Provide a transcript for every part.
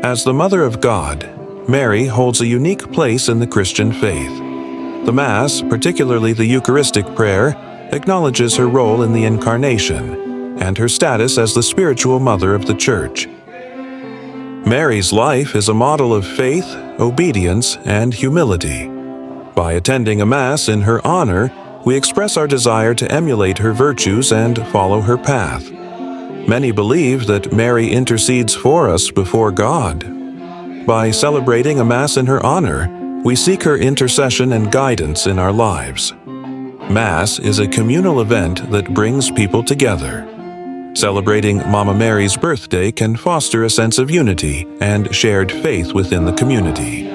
As the Mother of God, Mary holds a unique place in the Christian faith. The Mass, particularly the Eucharistic prayer, acknowledges her role in the Incarnation and her status as the spiritual mother of the Church. Mary's life is a model of faith, obedience, and humility. By attending a Mass in her honor, we express our desire to emulate her virtues and follow her path. Many believe that Mary intercedes for us before God. By celebrating a Mass in her honor, we seek her intercession and guidance in our lives. Mass is a communal event that brings people together. Celebrating Mama Mary's birthday can foster a sense of unity and shared faith within the community.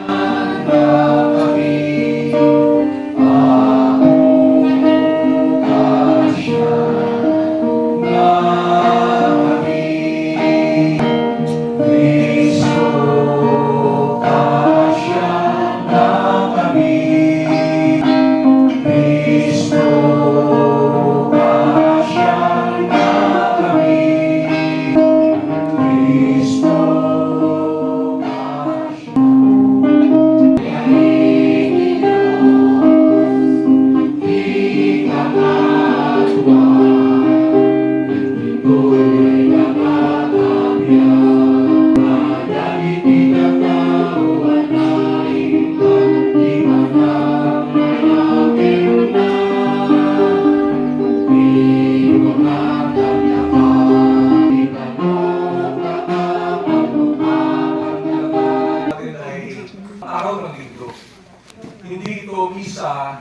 Hindi ito misa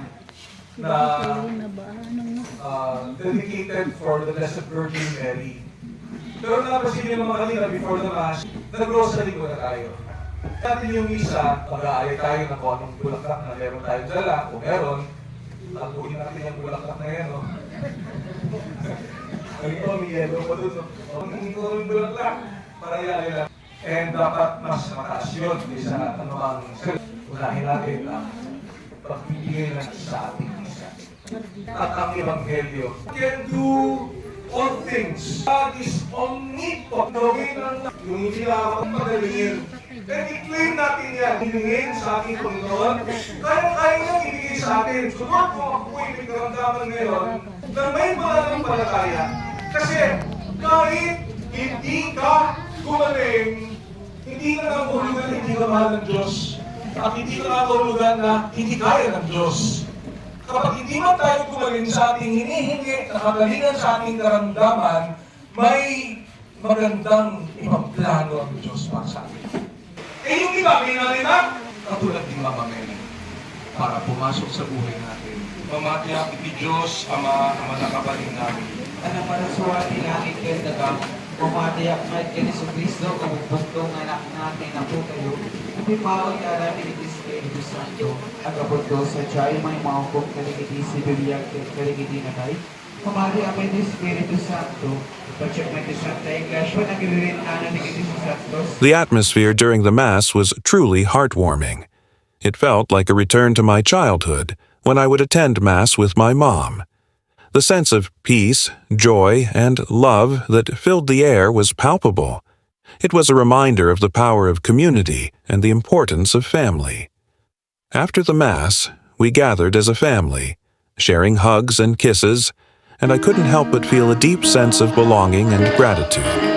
na dedicated for the Blessed Virgin Mary. Pero napasin niyo naman kanina before the Mass, nag-rosary ko na tayo. Natin yung misa, mag-aayay tayo ng kung anong bulaklak na meron tayo dala. Kung meron, taguin natin yung bulaklak na yan. No? Ito, may yellow pa doon. Ang bulaklak, para yari lang. And dapat mas mataas yun kaysa anumang unahin natin ang pagbibigay na sa ating isa. At ang Ebanghelyo can do all things. God is omnipotent. Gawin ang yung hindi nakakang pagalingin. And i-claim natin yan. Hilingin sa ating Panginoon. Kaya niyang ibigay sa atin. Sunod kung ako po'y may karamdaman ngayon na may pananampalataya. Kasi kahit hindi ka gumaling, hindi ka nakahulugan, hindi ka mahal ng Diyos. At hindi ka nakahulugan na hindi kaya ng Diyos. Kapag hindi man tayo gumaling sa ating hinihingi, nakagalingan sa ating karamdaman, may magandang ibang plano ang Diyos para sa atin. Eh yung iba, minalina, katulad ni Mama Mary, para pumasok sa buhay natin. Mamatiyak iti Diyos, Ama nakapaling namin. Ano para suwati langit kayo dagang, mamatiyak na iti Jesucristo, kabuktong anak natin na po kayo, ipipawag na namin iti Espiritu Santo, agabot do sa tiyayo may maupong kaligiti si Bibiyag kaligiti na tayo. Mamatiyak na iti Espiritu Santo, pacheck na iti Santa Iglesia, nagilirin na iti Santos. The atmosphere during the Mass was truly heartwarming. It felt like a return to my childhood, when I would attend Mass with my mom. The sense of peace, joy, and love that filled the air was palpable. It was a reminder of the power of community and the importance of family. After the Mass, we gathered as a family, sharing hugs and kisses, and I couldn't help but feel a deep sense of belonging and gratitude.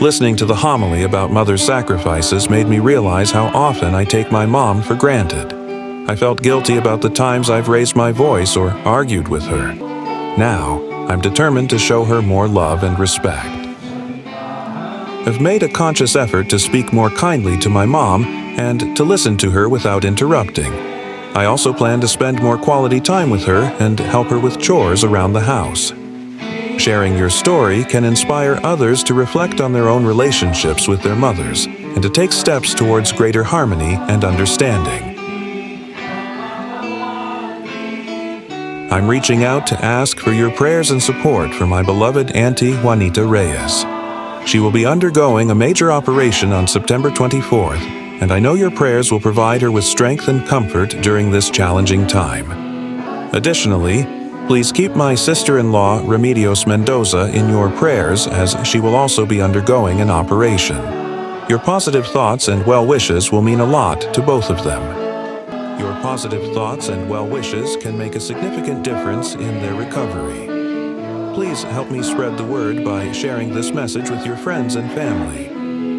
Listening to the homily about mother's sacrifices made me realize how often I take my mom for granted. I felt guilty about the times I've raised my voice or argued with her. Now, I'm determined to show her more love and respect. I've made a conscious effort to speak more kindly to my mom and to listen to her without interrupting. I also plan to spend more quality time with her and help her with chores around the house. Sharing your story can inspire others to reflect on their own relationships with their mothers and to take steps towards greater harmony and understanding. I'm reaching out to ask for your prayers and support for my beloved Auntie Juanita Reyes. She will be undergoing a major operation on September 24th, and I know your prayers will provide her with strength and comfort during this challenging time. Additionally, please keep my sister-in-law Remedios Mendoza in your prayers as she will also be undergoing an operation. Your positive thoughts and well wishes will mean a lot to both of them. Your positive thoughts and well wishes can make a significant difference in their recovery. Please help me spread the word by sharing this message with your friends and family.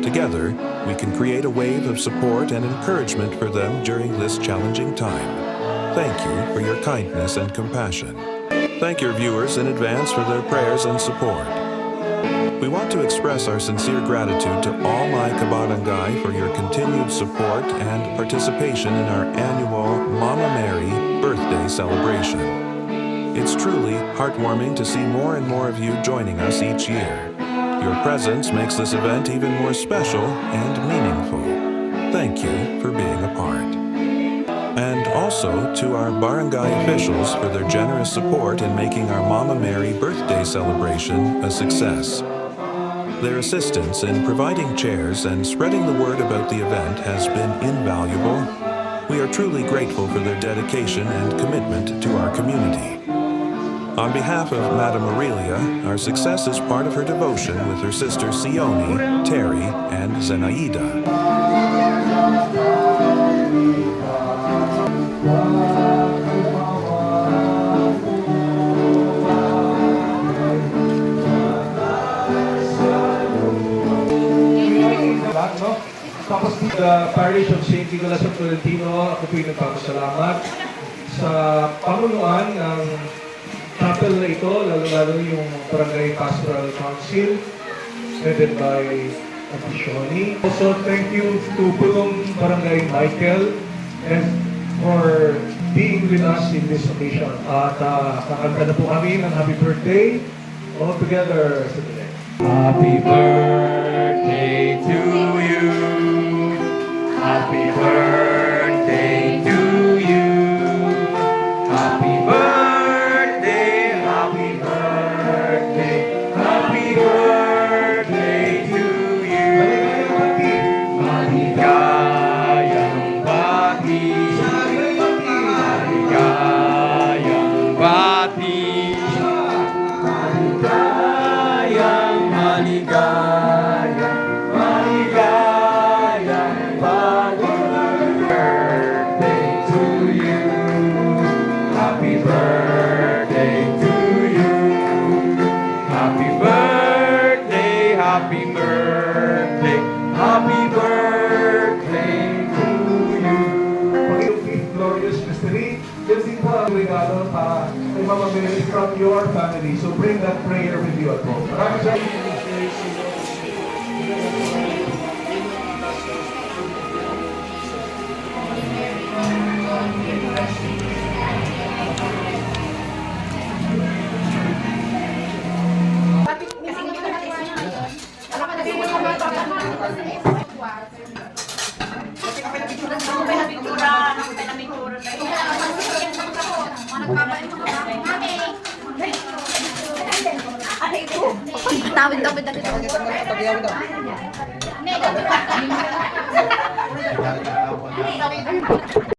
Together, we can create a wave of support and encouragement for them during this challenging time. Thank you for your kindness and compassion. Thank your viewers in advance for their prayers and support. We want to express our sincere gratitude to all my kabarangay for your continued support and participation in our annual Mama Mary birthday celebration. It's truly heartwarming to see more and more of you joining us each year. Your presence makes this event even more special and meaningful. Thank you for being a part. And also to our barangay officials for their generous support in making our Mama Mary birthday celebration a success. Their assistance in providing chairs and spreading the word about the event has been invaluable. We are truly grateful for their dedication and commitment to our community. On behalf of Madam Aurelia, our success is part of her devotion with her sisters Sione, Terry, and Zenaida. No? Tapos the Parish of St. Nicholas of Tolentino, ako po'y nagpapasalamat sa pamunuan ng chapel na ito, lalo-lalo yung Barangay Pastoral Council, headed by Apishoni. Also, thank you to Pulong Barangay Michael and for being with us in this occasion. At kakanta na po kami ng happy birthday all together sa today. Happy birthday to you. Happy birthday to you. Happy birthday, happy birthday, happy birthday to you. Maligayang bati, maligayang bati, maligayang, maligayang, maligayang bati. Birthday to you. Happy birthday to you. Happy birthday, happy birthday, happy birthday to you. Panginoong Fifth Glorious Mystery, yan din po ang regalo para kay Mama Mary from your family. So bring that prayer with you at home. Maraming salamat. Tawid na dito.